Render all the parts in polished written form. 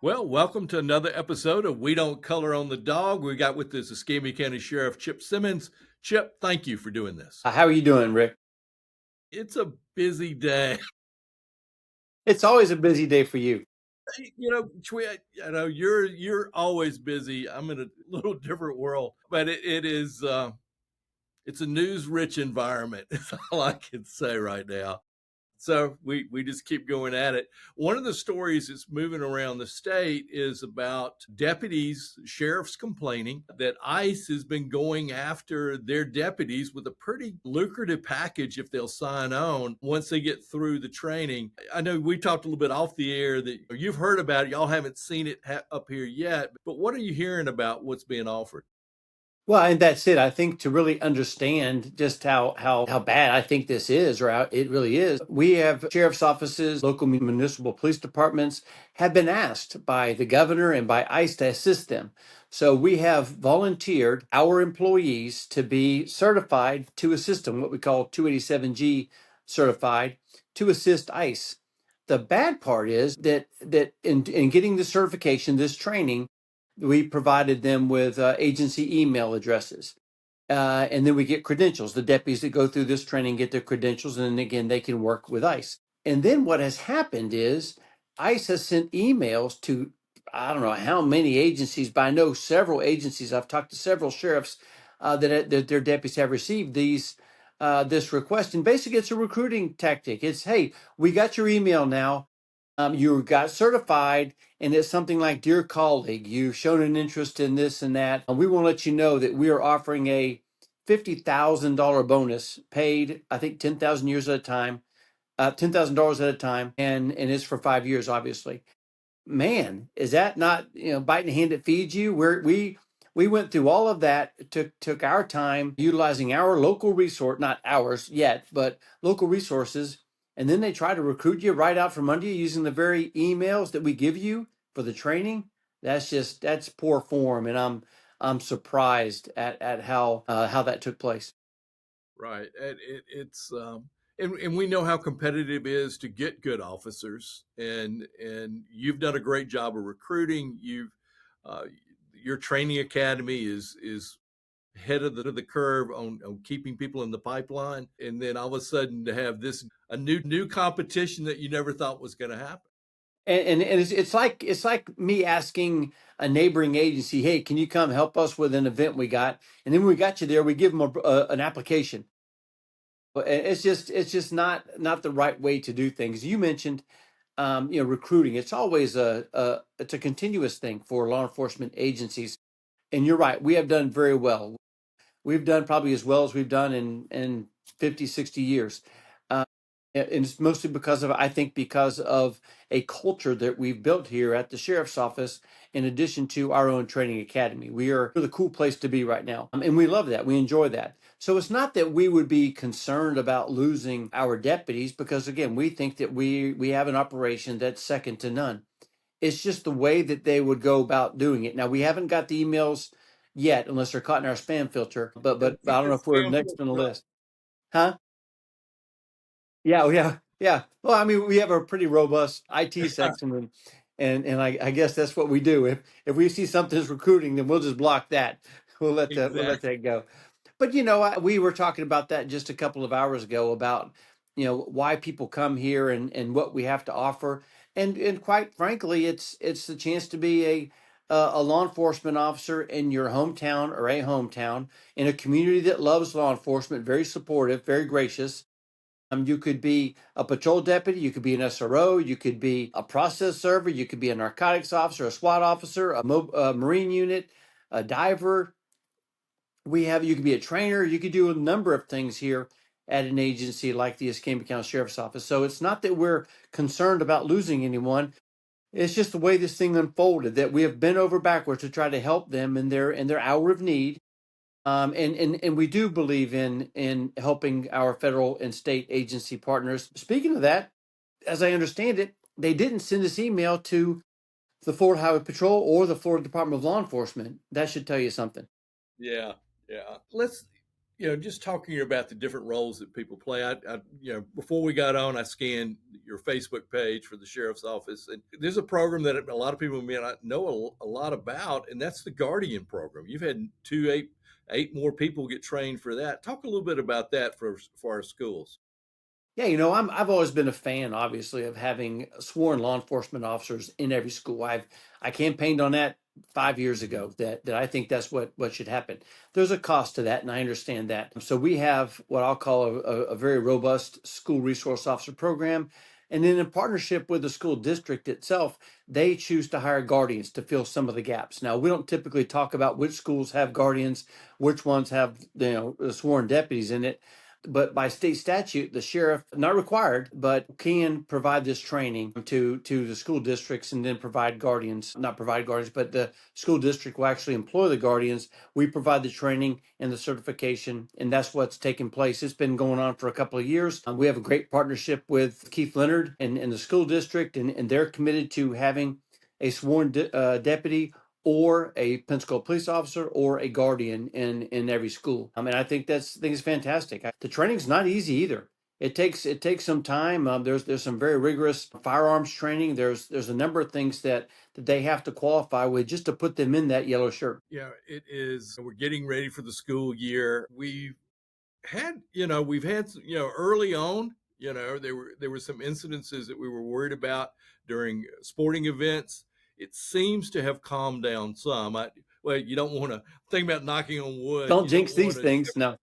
Well, welcome to another episode of We Don't Color on the Dog. We got with us Escambia County Sheriff Chip Simmons. Chip, thank you for doing this. How are you doing, Rick? It's a busy day. It's always a busy day for you. You're always busy. I'm in a little different world, but it's a news rich environment. Is all I can say right now. So we just keep going at it. One of the stories that's moving around the state is about deputies, sheriffs complaining that ICE has been going after their deputies with a pretty lucrative package if they'll sign on once they get through the training. I know we talked a little bit off the air that you've heard about it. Y'all haven't seen it up here yet, but what are you hearing about what's being offered? Well, and that's it. I think to really understand just how bad I think this is, or how it really is, we have sheriff's offices, local municipal police departments have been asked by the governor and by ICE to assist them. So we have volunteered our employees to be certified to assist them, what we call 287G certified, to assist ICE. The bad part is that in getting the certification, this training, we provided them with agency email addresses. And then we get credentials. The deputies that go through this training get their credentials, and then again, they can work with ICE. And then what has happened is ICE has sent emails to, I don't know how many agencies, but I know several agencies. I've talked to several sheriffs that their deputies have received this request. And basically, it's a recruiting tactic. It's, hey, we got your email now. You got certified, and it's something like, dear colleague, you've shown an interest in this and that. We want to let you know that we are offering a $50,000 bonus paid, I think 10,000 years at a time, $10,000 at a time, and it's for 5 years, obviously. Man, is that not, biting the hand that feeds you? We went through all of that, took our time utilizing our local resource, not ours yet, but local resources, and then they try to recruit you right out from under you using the very emails that we give you for the training. That's poor form, and I'm surprised at how that took place. Right. And we know how competitive it is to get good officers, and you've done a great job of recruiting. Uh, your training academy is head of the curve on keeping people in the pipeline, and then all of a sudden to have this a new competition that you never thought was going to happen. And it's like me asking a neighboring agency, hey, can you come help us with an event we got? And then when we got you there, we give them an application. But it's just not the right way to do things. You mentioned, recruiting. It's always it's a continuous thing for law enforcement agencies. And you're right, we have done very well. We've done probably as well as we've done in 50, 60 years. Uh, and it's mostly I think, because of a culture that we've built here at the sheriff's office, in addition to our own training academy. We are the cool place to be right now. And we love that. We enjoy that. So it's not that we would be concerned about losing our deputies, because again, we think that we have an operation that's second to none. It's just the way that they would go about doing it. Now, we haven't got the emails yet, unless they're caught in our spam filter. But I don't know if we're next on the list, huh? Yeah, yeah. Well, I mean, we have a pretty robust IT section, and I guess that's what we do. If we see something's recruiting, then we'll just block that. We'll let Exactly. that go. But we were talking about that just a couple of hours ago about why people come here and what we have to offer, and quite frankly, it's the chance to be a law enforcement officer in your hometown, or a hometown in a community that loves law enforcement, very supportive, very gracious. You could be a patrol deputy, you could be an SRO, you could be a process server, you could be a narcotics officer, a SWAT officer, a Marine unit, a diver. You could be a trainer, you could do a number of things here at an agency like the Escambia County Sheriff's Office. So it's not that we're concerned about losing anyone. It's just the way this thing unfolded, that we have bent over backwards to try to help them in their hour of need. And we do believe in helping our federal and state agency partners. Speaking of that, as I understand it, they didn't send this email to the Florida Highway Patrol or the Florida Department of Law Enforcement. That should tell you something. Yeah, yeah. Let's. just talking about the different roles that people play. Before we got on, I scanned your Facebook page for the sheriff's office, and there's a program that a lot of people may not know a lot about, and that's the Guardian program. You've had eight more people get trained for that. Talk a little bit about that for our schools. Yeah, I've always been a fan, obviously, of having sworn law enforcement officers in every school. I campaigned on that 5 years ago that I think that's what should happen. There's a cost to that, and I understand that. So we have what I'll call a very robust school resource officer program. And then in partnership with the school district itself, they choose to hire guardians to fill some of the gaps. Now, we don't typically talk about which schools have guardians, which ones have, sworn deputies in it, but by state statute, the sheriff, not required, but can provide this training to the school districts and then provide guardians, not provide guardians, but the school district will actually employ the guardians. We provide the training and the certification, and that's what's taken place. It's been going on for a couple of years. We have a great partnership with Keith Leonard and the school district, and they're committed to having a sworn deputy or a Pensacola police officer or a guardian in every school. I mean, I think it's fantastic. The training's not easy either. It takes some time. There's some very rigorous firearms training. There's a number of things that they have to qualify with just to put them in that yellow shirt. Yeah, it is. We're getting ready for the school year. We've had early on, there were some incidences that we were worried about during sporting events. It seems to have calmed down some. Well, you don't want to think about knocking on wood. Don't You don't jinx want these to. things. No.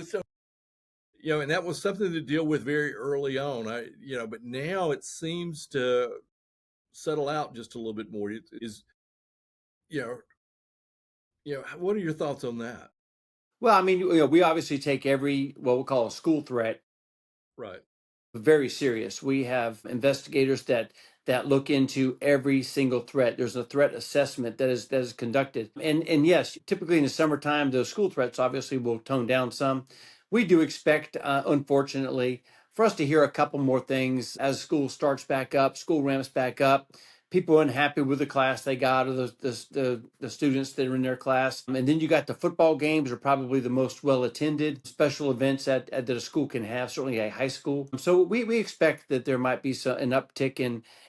So, and that was something to deal with very early on. But now it seems to settle out just a little bit more. It is, you know, what are your thoughts on that? Well, I mean, we obviously take every what we'll call a school threat Right. very serious. We have investigators that look into every single threat. There's a threat assessment that is conducted. And yes, typically in the summertime, those school threats obviously will tone down some. We do expect, unfortunately, for us to hear a couple more things as school starts back up, school ramps back up. People unhappy with the class they got, or the students that are in their class, and then you got the football games are probably the most well attended special events that a school can have, certainly a high school. So we expect that there might be an uptick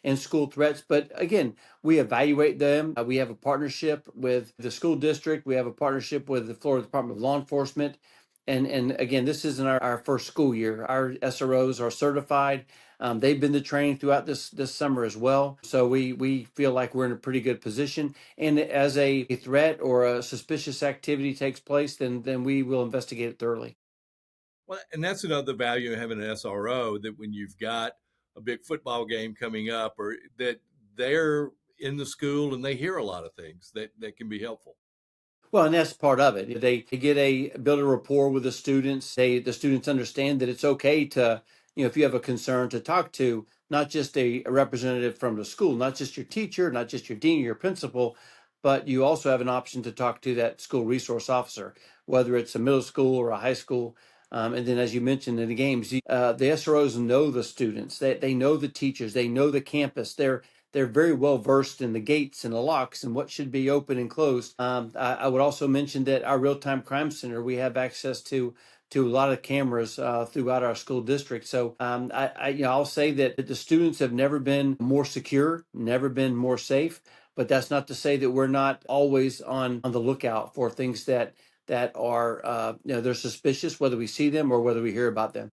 in school threats, but again, we evaluate them. We have a partnership with the school district. We have a partnership with the Florida Department of Law Enforcement. And again, this isn't our first school year. Our SROs are certified. They've been to training throughout this summer as well. So we feel like we're in a pretty good position. And as a threat or a suspicious activity takes place, then we will investigate it thoroughly. Well, and that's another value of having an SRO, that when you've got a big football game coming up, or that they're in the school and they hear a lot of things that can be helpful. Well, and that's part of it. They get build a rapport with the students. The students understand that it's okay to, if you have a concern, to talk to not just a representative from the school, not just your teacher, not just your dean or your principal, but you also have an option to talk to that school resource officer, whether it's a middle school or a high school. And then, as you mentioned in the games, the SROs know the students. They know the teachers. They know the campus. They're very well versed in the gates and the locks and what should be open and closed. I would also mention that our real-time crime center, we have access to a lot of cameras throughout our school district. So I'll say that the students have never been more secure, never been more safe. But that's not to say that we're not always on the lookout for things that are they're suspicious, whether we see them or whether we hear about them.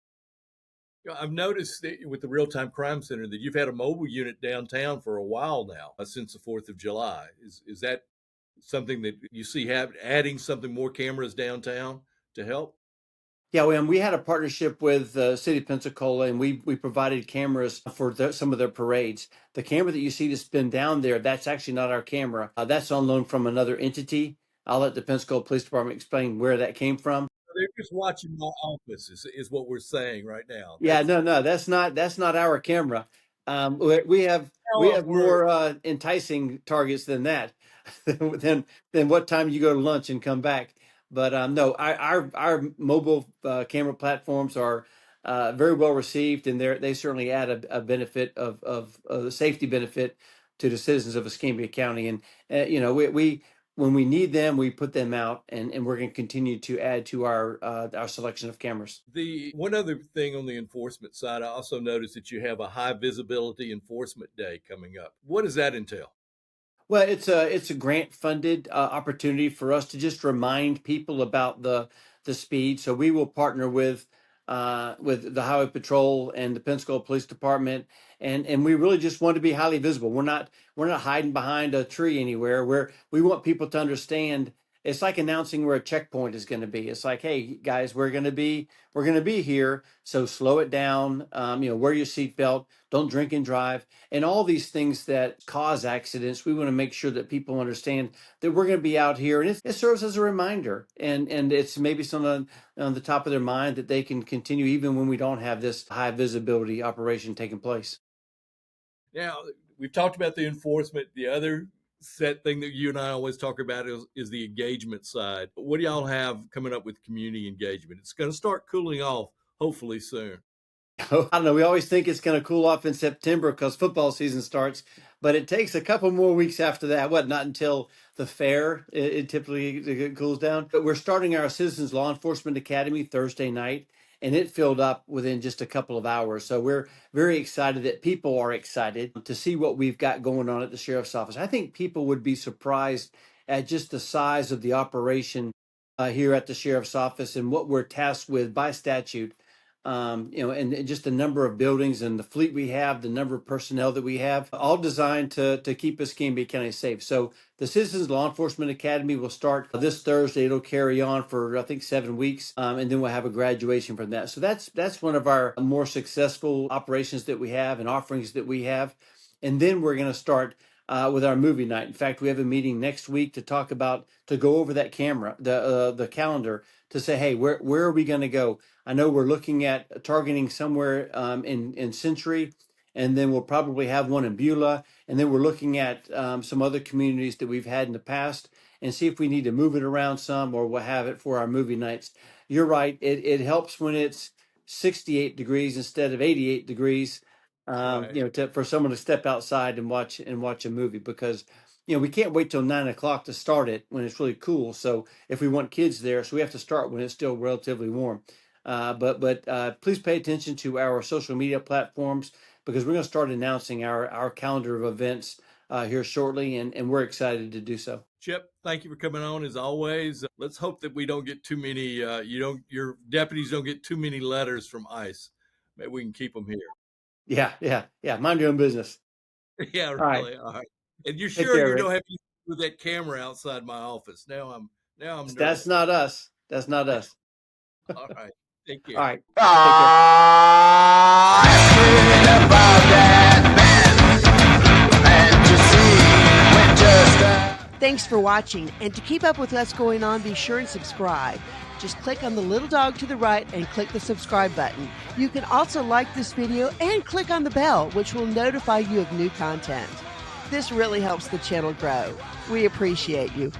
I've noticed that with the Real Time Crime Center that you've had a mobile unit downtown for a while now, since the 4th of July. Is that something that you see adding something more cameras downtown to help? Yeah, we had a partnership with the city of Pensacola, and we provided cameras for some of their parades. The camera that you see that's been down there, that's actually not our camera. That's on loan from another entity. I'll let the Pensacola Police Department explain where that came from. They're just watching my office, is what we're saying right now. Yeah, no, that's not our camera. We have How it more works. enticing targets than that, than what time you go to lunch and come back. But no, our mobile camera platforms are very well received, and they certainly add a benefit of the safety benefit to the citizens of Escambia County. And we when we need them, we put them out, and we're going to continue to add to our selection of cameras. The one other thing on the enforcement side, I also noticed that you have a high visibility enforcement day coming up. What does that entail? Well, it's a grant funded opportunity for us to just remind people about the speed. So we will partner with the Highway Patrol and the Pensacola Police Department, and we really just want to be highly visible. We're not hiding behind a tree anywhere. We want people to understand. It's like announcing where a checkpoint is going to be. It's like, hey guys, we're going to be here. So slow it down. Wear your seatbelt. Don't drink and drive, and all these things that cause accidents. We want to make sure that people understand that we're going to be out here, and it serves as a reminder, and it's maybe something on the top of their mind that they can continue even when we don't have this high visibility operation taking place. Now, we've talked about the enforcement. The other set thing that you and I always talk about is the engagement side. What do y'all have coming up with community engagement? It's going to start cooling off hopefully soon. I don't know. We always think it's going to cool off in September because football season starts, but it takes a couple more weeks after that. Not until the fair it typically cools down. But we're starting our Citizens Law Enforcement Academy Thursday night, and it filled up within just a couple of hours. So we're very excited that people are excited to see what we've got going on at the sheriff's office. I think people would be surprised at just the size of the operation here at the sheriff's office and what we're tasked with by statute. And just the number of buildings and the fleet we have, the number of personnel that we have, all designed to keep Escambia County safe. So the Citizens Law Enforcement Academy will start this Thursday. It'll carry on for, I think, 7 weeks, and then we'll have a graduation from that. So that's one of our more successful operations that we have and offerings that we have. And then we're going to start with our movie night. In fact, we have a meeting next week to go over that the calendar, to say, hey, where are we going to go? I know we're looking at targeting somewhere in Century, and then we'll probably have one in Beulah, and then we're looking at some other communities that we've had in the past, and see if we need to move it around some, or we'll have it for our movie nights. You're right. It helps when it's 68 degrees instead of 88 degrees. Right. For someone to step outside and watch a movie, because we can't wait till 9 o'clock to start it when it's really cool. So if we want kids there, so we have to start when it's still relatively warm. But please pay attention to our social media platforms, because we're going to start announcing our calendar of events here shortly, and we're excited to do so. Chip, thank you for coming on as always. Let's hope that we don't get too many. Your deputies don't get too many letters from ICE. Maybe we can keep them here. Yeah. Mind your own business. Yeah, All right. really. All right. And you're Take sure care, you Rick. don't have to with that camera outside my office? Now I'm That's nervous. not us. That's not us. All right. Take All care. right. Take care. Thanks for watching, and to keep up with what's going on, be sure and subscribe. Just click on the little dog to the right and click the subscribe button. You can also like this video and click on the bell, which will notify you of new content. This really helps the channel grow. We appreciate you.